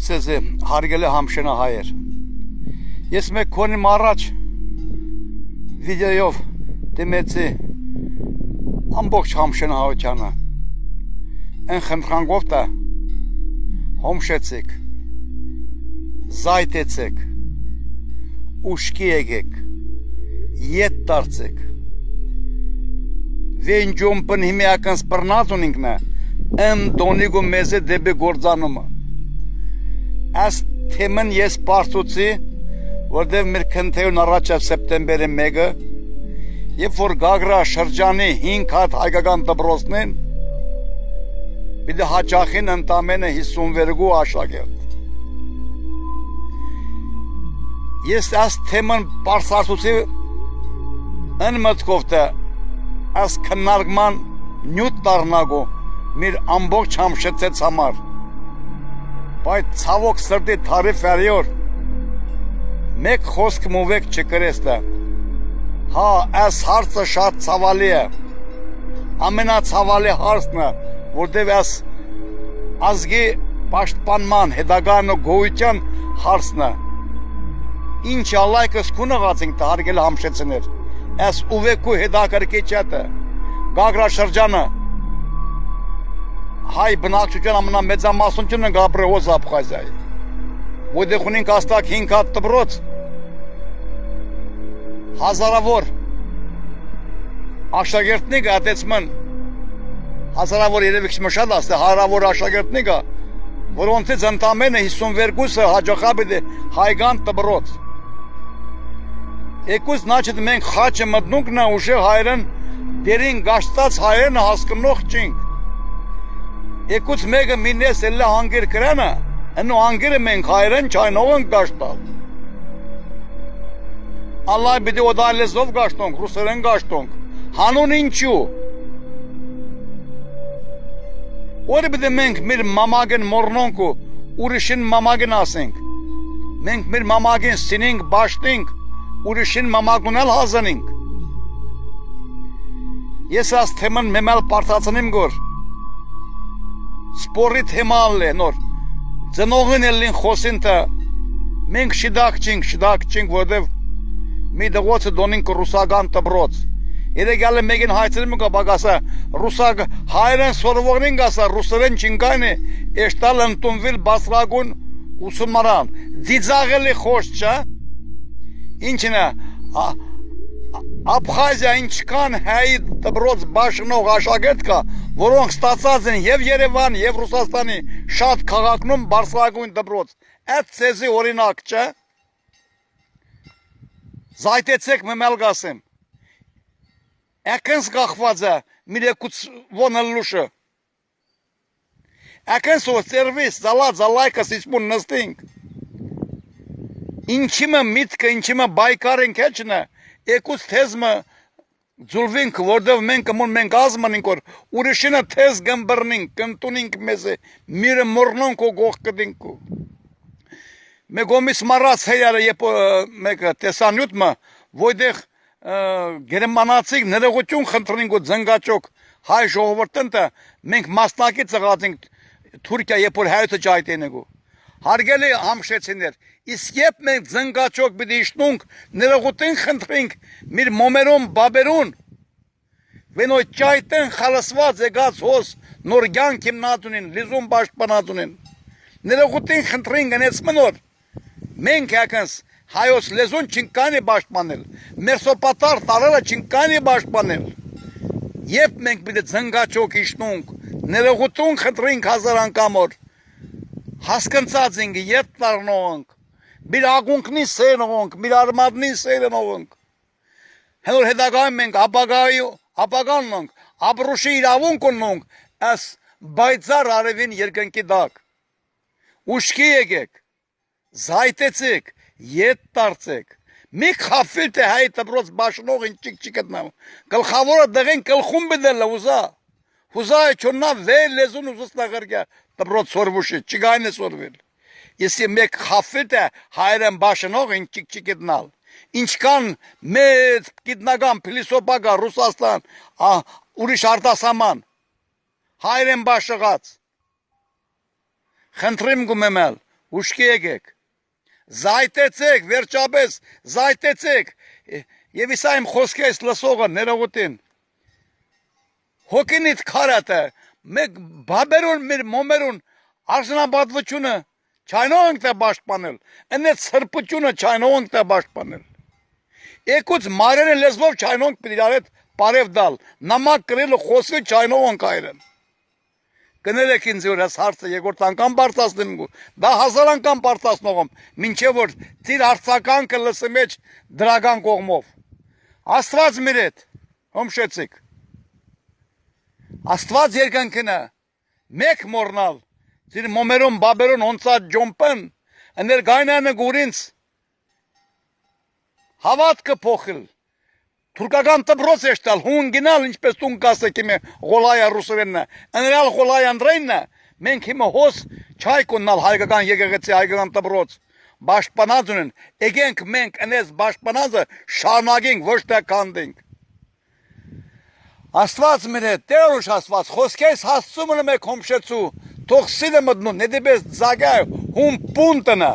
Բարև ձեզ հարգելի համշենահայեր։ Ես մեկ քոնիմ առաջ վիդեոյով դիմեցի ամբողջ համշենահայությանը։ Այն խնդրանքով դա հոմշեցիք, զայտեցեք, ուշքի եկեք, ետ դարձեք։ Վենջում պնհիմիական սպրնած ունինքնը, եմ դոնիգու մեզե դեպի գործանումը։ Այս թեմն ես պարծուցի, որտև մեր քնթեյուն առաջ սեպտեմբերի 1-ը, երբ որ Գագրա շրջանի 5 հատ հայկական դպրոցներն պիտի հաճախին ընդամենը 52 աշակերտ։ Ես այս թեման պարծացուցի են մտքով թե այս քննարկման նյութ դառնալու մեր ամբողջ համշեցեց համար։ Բայց ցավոք սրտի թարի ֆերիոր մեկ խոսք մովեք չկրես դա։ Հա, այս հարցը շատ ցավալի է։ Ամենացավալի հարցն է, որտեղ այս ազգի պաշտպանման հետագան ու գոյության հարցն է։ Ինչ ալայքս քունաղացինք դա հարգել համշեցներ։ Այս ուվեկու հետաքրքիչ է Գագրա շրջանը հայ բնակչության ամենամեծամասնությունը գաբրեոզ Աբխազիայի։ Որտեղ ունենք հաստատ 5 հատ դպրոց, հազարավոր աշակերտներ գտեցման, հազարավոր երևի շատ ասते հարավոր աշակերտներ կա, որոնցից ընդամենը 52-ը հաջողաբիդ հայկական դպրոց։ Եկուց նաչդ մենք խաչը մտնունք նա ուժեղ հայերեն դերին գաշտած հայերեն հասկնող չինք։ Եկուց մեկը մինես էլը անգիր կրանը, ընու անգիրը մենք հայերեն չայնով ենք գաշտալ։ Ալլահ բիդի ոդայ լեզով գաշտոնք, ռուսերեն գաշտոնք, հանուն ինչու։ Որը բիդի մենք մեր մամագեն մորնոնք ու ուրիշին մամագեն ասենք։ Մենք մեր մամագեն սինինք, բաշտինք, ուրիշին մամագուն էլ հազանինք։ Ես այս թեման մեմել պարտացնիմ գոր։ Սպորի թեման է նոր, ծնողին էլին խոսին թե մենք շիդակ չինք, որտև մի դղոցը դոնինք ռուսական տբրոց։ Երեգյալը մեկին հայցրիմ կա բագասա, հայերեն սորվողնին գասա, ռուսերեն չինկայն է, էշտալ ընտունվիլ բասրագուն ուսումարան, դիձաղելի խոշ չա, ինչն է, Աբխազիա ինչքան հայ դպրոց բաշնող աշակերտ կա, որոնք ստացած են և Երևան, և Ռուսաստանի շատ քաղաքնում բարձրագույն դպրոց։ Այդ ցեզի օրինակ չէ։ Զայտեցեք մեմել գասեմ։ Եկենց գախված է միրեկուց ոնել լուշը։ Եկենց որ սերվիս զալայքս իսպուն նստինք։ Ինչիմը միտքը, ինչիմը բայկարենք էչն է, եկուց թեզմը ձուլվինք, որդև մենք ազմանինք, որ ուրիշինը թեզ գմբրնինք, կնտունինք մեզը, միրը մորնոնք ու գող կդինք ու։ Մեկ ոմիս մարած հեյարը եպ մեկ տեսանյութմը, ոյդեղ գերմանացիք ներողություն խնդրինք ու ձնգաճոք հայ ժողովրդընտը, մենք մասնակի ծղածինք Թուրքիա եպ որ հայոթը ճայտենեգու։ Հարգելի համշեցիներ, իսկ եպ մենք ձնգաճոք բիդի իշնունք, ներողություն խնդրինք մեր մոմերուն բաբերուն, վենոյ ճայտեն խալսված եկած հոս նորգյան կիմնատունին, լիզուն բաշտպանատունին, ներողություն խնդրինք գնեց մնոր, մենք յակնս հայոց լեզուն չինքանի բաշտպանել, մերսոպատար տարերը չինքանի բաշտպանել, եպ մենք բիդի ձնգաճոք իշնունք, ներողություն խնդրինք հազար անգամոր, հասկնցած ենք, ետ տարնողենք, մեր ագունքնի սերնողենք, մեր արմադնի սերնողենք, հենոր հետագայում մենք ապագանն ենք, ապրուշի իրավունք ունենք, այս բայցար արևին երկնքի դակ, ուշքի եկեք, զայտեցեք, ետ տարցեք, մի խավիլ թե հայ տպրոց բաշնող ինչիկ չկտնավ, կլխավորը դղեն կլխում բիդել ուզա, հուզա է չոննա վեր լեզուն ուզսնա գրգյա, տպրոց սորվուշի, չգայն է սորվել, եսի մեկ խավիլ թե հայրեն բաշնող ինչիկ չկտնալ, ինչքան մեծ գիտնական փիլիսոփա Ռուսաստան, ուրիշ արտասահման, հայրեն բաշղած, խնդրիմ գումեմել, ուշքի եկեք, զայտեցեք, վերջապես, զայտեցեք, և իսա իմ խոսքես լսողը ներողոտին, հոգինիտ կարատը, մեկ բաբերուն, մեր մոմերուն, արժանաբատվությունը չայնող ենք թե բաշտպանել, ընետ սրպությունը չայնող ենք թե բաշտպանել, եկուց մարերը լեզվով չայնող ենք պիտի արետ պարև դալ, նամակ կրելը խոսքը չայնող ենք այրեն, կներեք ինձ որ ես հարցը երկորդ անգամ բարձասնեմ գու, դա 1000 անգամ բարձասնողում, մինչև որ ծիր հարցականքը լսի մեջ դրական կողմով, Աստված մեր հետ, հոմշեցիք, Աստված երկնքինը, մեկ մորնալ, ծիր մոմերուն, բաբերուն, հոնցած ջոմպն, ներգայնանը գուրինց, հավատքը փոխել, Թուրքական տպրոց էշտալ, հուն գինալ, ինչպես տուն կասեք իմե գոլայա ռուսովեննը, ընրյալ գոլայա անդրայննը, մենք հիմը հոս չայք ուննալ հայկական եկեղեցի հայկական տպրոց, բաշտպանած ունեն, եկենք մենք ընես բաշտպանածը շարունակենք, ոչ թե կանդենք։ Աստված մեր հետ, Տեր ուշ Աստված, խոսքես հասցում եմ եք հոմշեցու, թող սիդը մտնում, նեդիպես ձագայ, հում պունտնը,